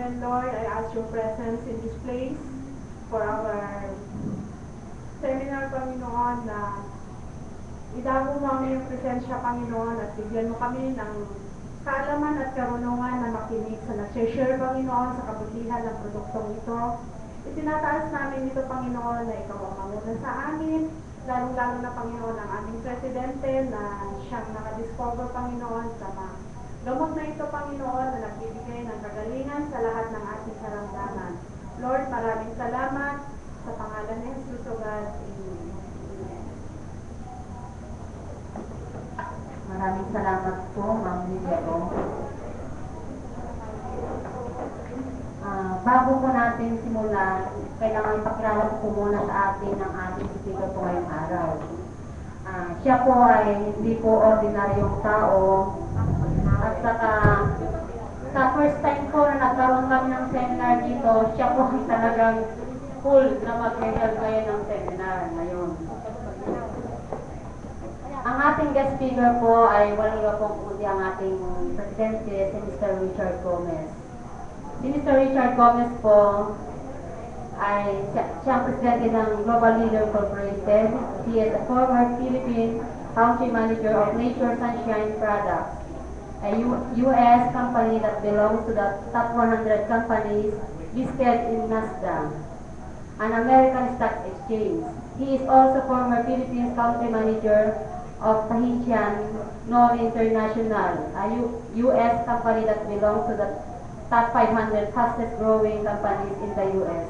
and Lord, I ask your presence in this place for our seminar, Panginoon, na idago mo ang iyong presensya, Panginoon, at bigyan mo kami ng kaalaman at karunungan na makinig sa nag-share, Panginoon, sa kabutihan ng produktong ito. Itinataas namin ito, Panginoon, na ikaw ang manguna sa amin, lalong-lalo na, Panginoon, ang aming presidente na siyang nakadiscover, Panginoon, sa mga gamot na ito, Panginoon, na nagbibigay ng kagalingan sa lahat ng ating karamdaman. Lord, maraming salamat sa pangalan ni Jesus, O God. Amen. Maraming salamat po, Ma'am Lidiago. Bago po natin simulan, kailangan ipakilala po muna sa atin ang ating speaker po ngayong araw. Siya po ay hindi po ordinaryong tao. At saka, sa first time po na nagkaroon kami ng seminar dito, siya po ay talagang full na mag-help ngayon ng seminar ngayon. Ang ating guest speaker po ay walang iba pong kundi ang ating presidente, si Mr. Richard Gomez. Si Mr. Richard Gomez po ay siyang presidente ng Global Leader Incorporated. He is a former Philippine Country Manager of Nature Sunshine Products, a U.S. company that belongs to the top 100 companies listed in NASDAQ, an American stock exchange. He is also former Philippines Country Manager of Tahitian Nor International, a U.S. company that belongs to the top 500 fastest growing companies in the U.S.,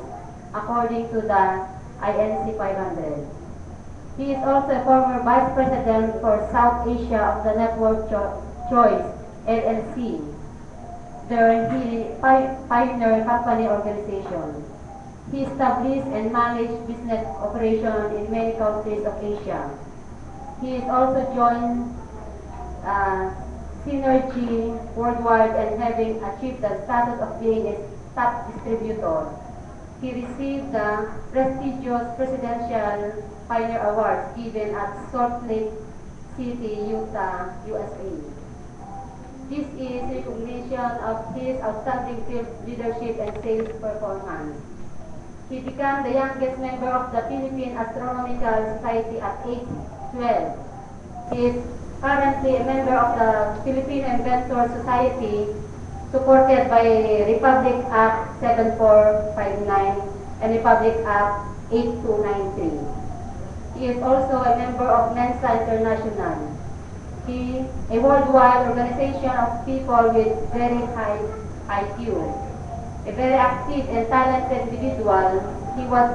according to the INC 500. He is also a former Vice President for South Asia of the Network Choice, LLC, the Pioneer Company Organization. He established and managed business operations in many countries of Asia. He is also joined Synergy Worldwide and having achieved the status of being a top distributor. He received the prestigious Presidential Pioneer Awards given at Salt Lake City, Utah, USA. This is recognition of his outstanding field leadership and sales performance. He became the youngest member of the Philippine Astronomical Society at age 12. He is currently a member of the Philippine Inventor Society, supported by Republic Act 7459 and Republic Act 8293. He is also a member of Mensa International, a worldwide organization of people with very high IQ. A very active and talented individual, he was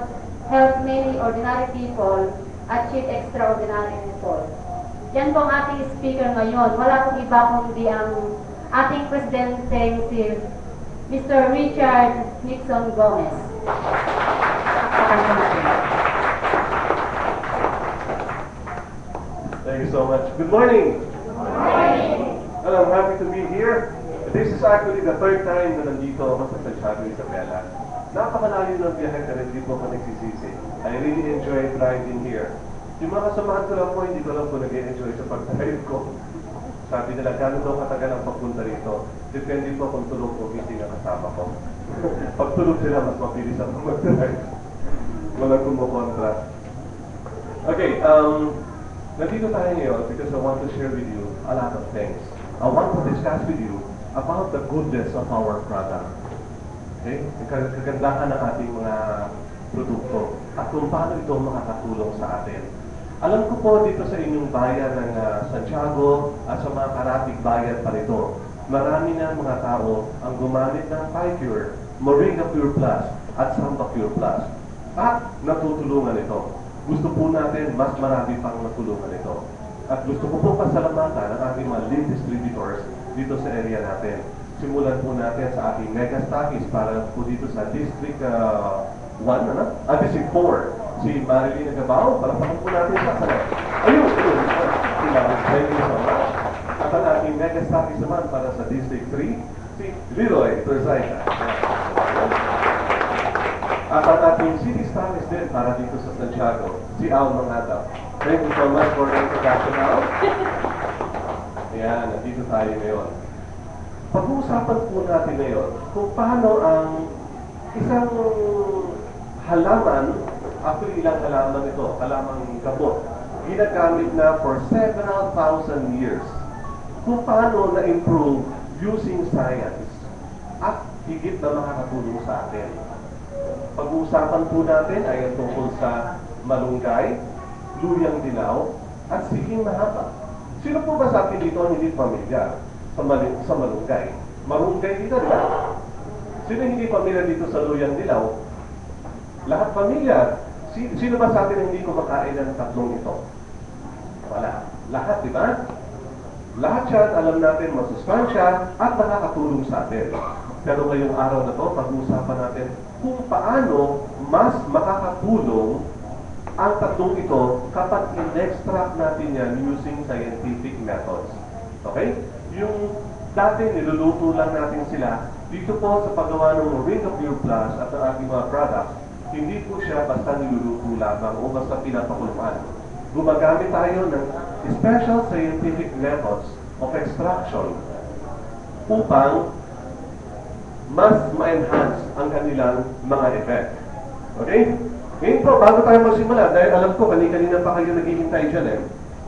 helped many ordinary people achieve extraordinary results. Yan po ang ating speaker ngayon. Wala pong iba kundi ang ating presidente, si Mr. Richard Nixon Gomez. Thank you so much. Good morning. Good morning. Well, I'm happy to be here. This is actually the third time na nandito ako sa Santiago, Isabela. Napakalayo ng biyahe ka rin, hindi po ako nagsisisi. I really enjoy driving here. Yung mga kasamahan ko lang po, hindi ko lang po nag-enjoy sa pag-drive ko. Sabi nila, gano'n daw katagal ang pagpunta rito. Depende po kung tulog o busy na kasama ko. Pag tulog sila, mas mabilis ako mag-drive. Walang kumukontra. Okay, nandito tayo ngayon because I want to share with you a lot of things. I want to discuss with you about the goodness of our product. Okay? Kagandahan ng ating mga produkto at kung paano ito makakatulong sa atin. Alam ko po dito sa inyong bayan ng Santiago at sa mga karatig bayan pa rito, marami na mga tao ang gumamit ng PiPure, Moringa Pure Plus at Samba Pure Plus. At natutulungan ito. Gusto po natin mas marami pang matulungan ito. At gusto ko po pasalamatan ang ating mga lead distributors dito sa area natin. Simulan po natin sa ating mega stockies para po dito sa District 1, District 4. Si Marilyn Nagabao, palapakan po natin siya sa ayun. Thank you so much. At ang ating mega stockies naman para sa District 3, si Leroy Terzaita. At ang ating city stockies din para dito sa Santiago, si Al Mangata. Thank you so much for the introduction, Al. Ayan, nandito tayo ngayon. pag-uusapan po natin ngayon kung paano ang isang halaman, actually ilang halaman ito, halamang gamot, ginagamit na for several thousand years. Kung paano na-improve using science at higit na makakatulong sa atin. Pag-uusapan po natin ay ang tungkol sa malunggay, luyang dilaw, at siging mahaba. Sino po ba sa atin dito ang hindi pamilyar sa malunggay? Marunggay dito, di ba? Sino hindi pamilyar dito sa luyang dilaw? Lahat pamilyar. Sino ba sa atin ang hindi kumakain ng tatlong ito? Wala. Lahat, di ba? Lahat yan, alam natin, masustansya at nakakatulong sa atin. Pero ngayong araw na to, pag-uusapan natin kung paano mas makakatulong ang tatlong ito kapag in-extract natin yan using scientific methods. Okay? Yung dati niluluto lang natin sila, dito po sa paggawa ng Moringa Pure Plus at ang ating mga products, hindi po siya basta niluluto lamang o basta pinapakuluan. Gumagamit tayo ng special scientific methods of extraction upang mas ma-enhance ang kanilang mga effect. Okay? Ngayon po, bago tayo magsimula, dahil alam ko, kanina pa kayo naghihintay dyan eh.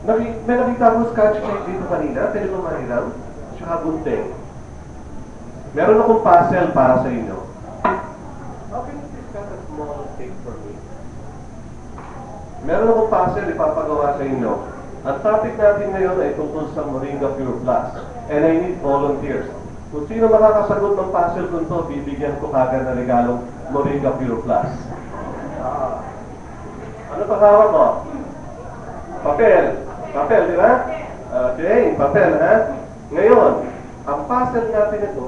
May nakita ko scotch tape dito kanina, pwede mo mahiram, tsaka gunting. Meron akong puzzle para sa inyo. How can you discuss a small tape for me? Meron akong puzzle ipapagawa sa inyo. Ang topic natin ngayon ay tungkol sa Moringa Pure Plus. And I need volunteers. Kung sino makakasagot ng puzzle ko ito, bibigyan ko kagad na regalong Moringa Pure Plus. Ano pa hawak mo? Papel. Papel, di ba? Okay, papel, ha? Ngayon, ang puzzle natin ito,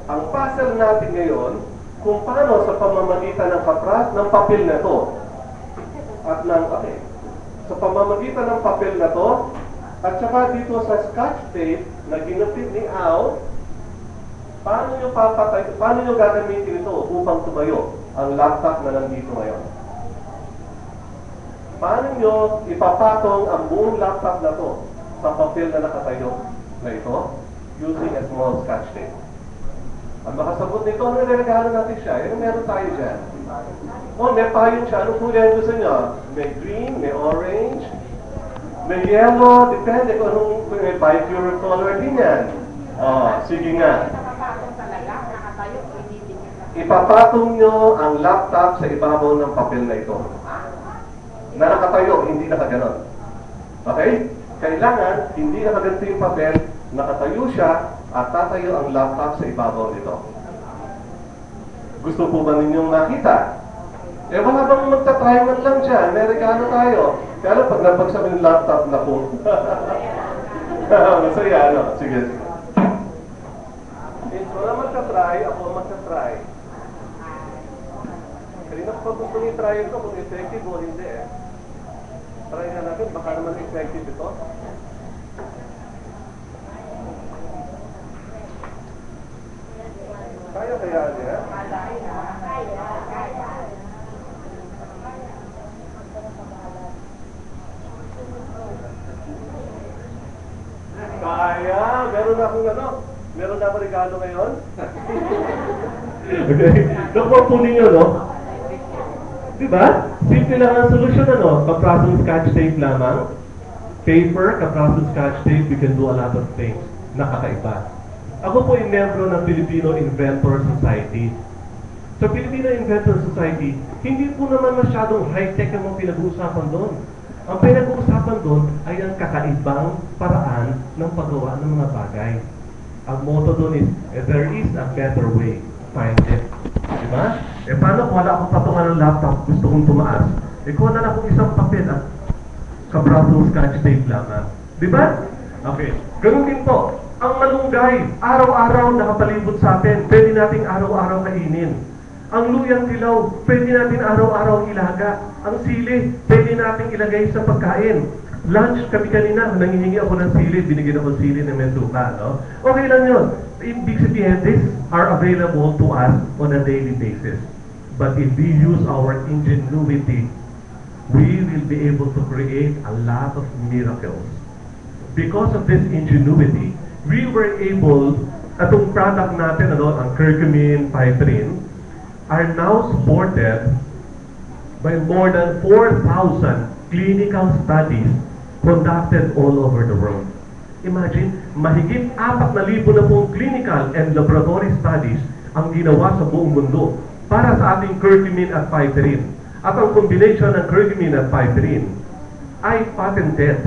ang puzzle natin ngayon, kung paano sa pamamagitan ng papel na to, at sa pamamagitan ng papel na to, at saka dito sa scotch tape na ginupit ni Al, paano nyo gagamitin ito upang tumayo ang laptop na nandito ngayon? Paano nyo ipapatong ang buong laptop na to sa papel na nakatayo na ito using a small scotch tape? Ang makasagot nito, ano niregalo natin siya? Ano meron tayo dyan? May payong siya. Anong kulay ang gusto nyo? May green, may orange, may yellow, depende kung anong may bi-pure color din yan. Sige nga. Ipapatong nyo ang laptop sa ibabaw ng papel na ito. Na nakatayo, hindi nakaganon. Okay? Kailangan, hindi nakaganto yung papel, nakatayo siya, at tatayo ang laptop sa ibabaw nito. Gusto po ba ninyong makita? Wala bang magta-try man lang dyan? May regalo tayo. Kaya lang, pag nabagsak yung laptop na po. Masaya, ano? Sige. Wala magta-try, ako magta-try. Kanina ko pa gusto niyo try ito kung effective o hindi eh. Try na natin, baka naman effective ito. Kaya niya? Kaya, meron na akong regalo ngayon. Okay, nakuha po ninyo, no? Diba? Simple lang ang solusyon, ano? Kaprasong scotch tape lamang. Paper, kaprasong scotch tape, you can do a lot of things. Nakakaiba. Ako po ay membro ng Filipino Inventor Society. Sa Filipino Inventor Society, hindi po naman masyadong high-tech ang mga pinag-uusapan doon. Ang pinag-uusapan doon ay ang kakaibang paraan ng paggawa ng mga bagay. Ang motto doon is, there is a better way. Find it. Diba? Paano kung wala akong patungan ng laptop, gusto kong tumaas? Kuha na lang akong isang papel at kabrasong scotch tape lamang. Diba? Okay. Ganun din po. Ang malunggay, araw-araw nakapalibot sa atin, pwede nating araw-araw kainin. Ang luyang dilaw, pwede natin araw-araw ilaga. Ang sili, pwede nating ilagay sa pagkain. Lunch kami kanina, nangihingi ako ng sili, binigyan ako ng sili na may suka, no? Okay lang yun. Ibig sabihin, these are available to us on a daily basis. But if we use our ingenuity, we will be able to create a lot of miracles. Because of this ingenuity, we were able, atong product natin, ang curcumin, piperine, are now supported by more than 4,000 clinical studies conducted all over the world. Imagine, mahigit 4,000 na pong clinical and laboratory studies ang ginawa sa buong mundo para sa ating curcumin at piperine. At ang combination ng curcumin at piperine ay patented.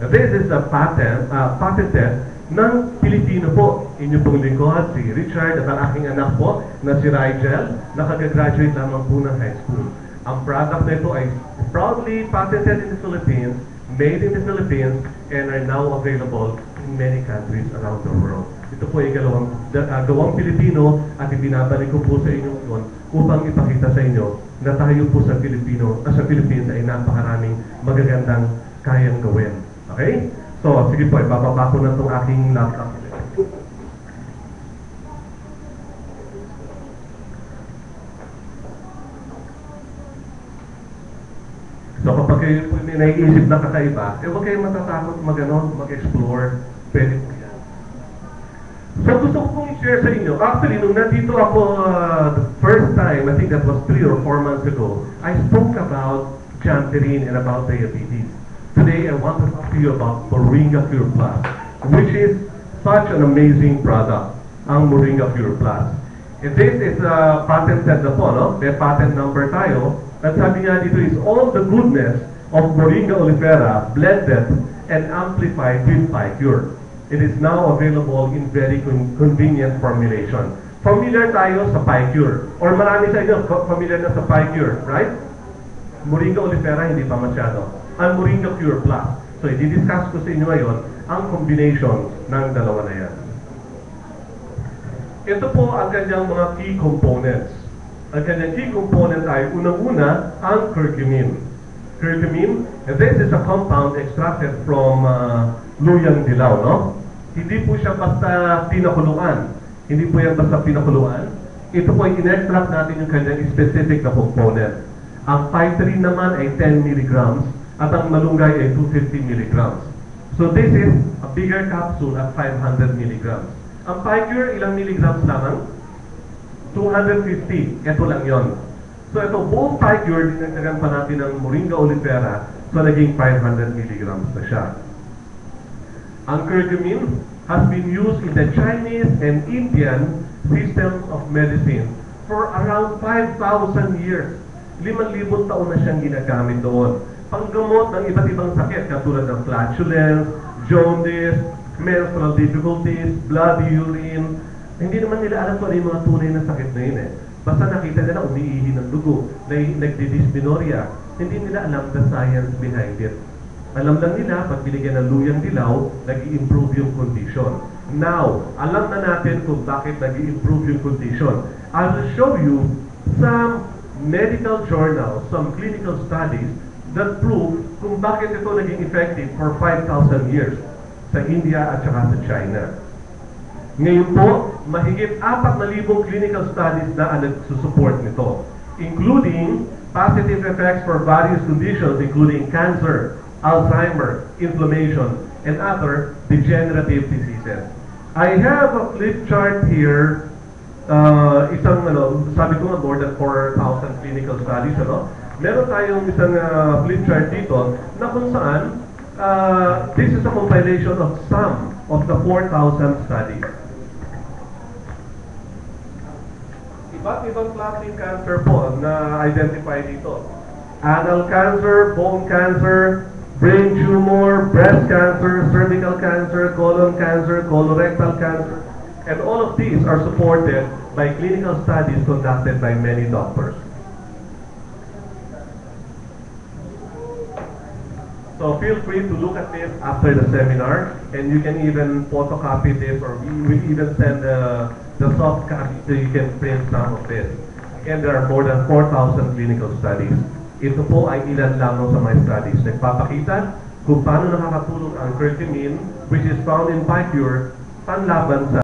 This is a patented ng Pilipino po. Inyo pong lingkod, si Richard at ang aking anak po na si Rigel, nakagagraduate lamang po ng high school. Ang product na ito ay proudly patented in the Philippines, made in the Philippines, and are now available in many countries around the world. Ito po ay gawang Pilipino at ibinabalik ko po sa inyo ngayon upang ipakita sa inyo na tayo po sa Philippines ay napakaraming magagandang kayang gawin. Okay? So, sige po, ibababa ko na itong aking laptop. So, kapag kayo may naiisip na kakaiba, huwag kayo matatakot mag-explore. Pwede po yan. So, gusto ko pong i-share sa inyo. Actually, nung nandito ako the first time, I think that was 3 or 4 months ago, I spoke about Jantarine and about diabetes. Today, I want to talk to you about Moringa Pure Plus, which is such an amazing product, ang Moringa Pure Plus. And this is patented na po, no? May patent number tayo. At sabi nga dito is all the goodness of Moringa oleifera blended and amplified with Picure. It is now available in very convenient formulation. Familiar tayo sa Picure. Or marami sa inyo familiar na sa Picure, right? Moringa oleifera, hindi pa masyado. Ang Moringa Pure Plus. So, i-discuss ko sa inyo ngayon ang combination ng dalawa na yan. Ito po ang kanyang mga key components. Ang kanyang key component ay unang-una ang curcumin. Curcumin, and this is a compound extracted from luyang dilaw, no? Hindi po siya basta pinakuluan. Hindi po yan basta pinakuluan. Ito po ay in-extract natin yung kanyang specific na component. Ang piperine naman ay 10 mg at ang malunggay ay 250 mg. So this is a bigger capsule at 500 mg. Ang Picure, ilang milligrams lamang? 250. Ito lang yon. So ito, buong Picure, dinagdagan pa natin ng Moringa oleifera, so naging 500 mg na siya. Ang curcumin has been used in the Chinese and Indian systems of medicine for around 5,000 years. 5,000 taon na siyang ginagamit doon. Panggamot ng iba't ibang sakit katulad ng flatulence, jaundice, menstrual difficulties, bloody urine. Hindi naman nila alam kung ano yung mga tunay na sakit na yun eh. Basta nakita nila umiihi ng dugo, nagdidysmenorrhea. Hindi nila alam the science behind it. Alam lang nila, pag binigyan ng luyang dilaw, nag-i-improve yung condition. Now, alam na natin kung bakit nag-i-improve yung condition. I will show you some medical journals, some clinical studies that prove kung bakit ito naging effective for 5,000 years sa India at saka sa China. Ngayon po, mahigit 4,000 clinical studies na ang nagsusupport nito, including positive effects for various conditions including cancer, Alzheimer, inflammation, and other degenerative diseases. I have a flip chart here. Sabi ko nga more than 4,000 clinical studies, Meron tayong isang flip chart dito na kung saan this is a compilation of some of the 4,000 studies. Iba't ibang klaseng cancer po na identify dito. Anal cancer, bone cancer, brain tumor, breast cancer, cervical cancer, colon cancer, colorectal cancer, and all of these are supported by clinical studies conducted by many doctors. So feel free to look at this after the seminar, and you can even photocopy this, or we even send the soft copy so you can print some of this. And there are more than 4,000 clinical studies. Ito po ay ilan lamang sa mga studies. Nagpapakita kung paano nakakatulong ang curcumin, which is found in Picure, panlaban sa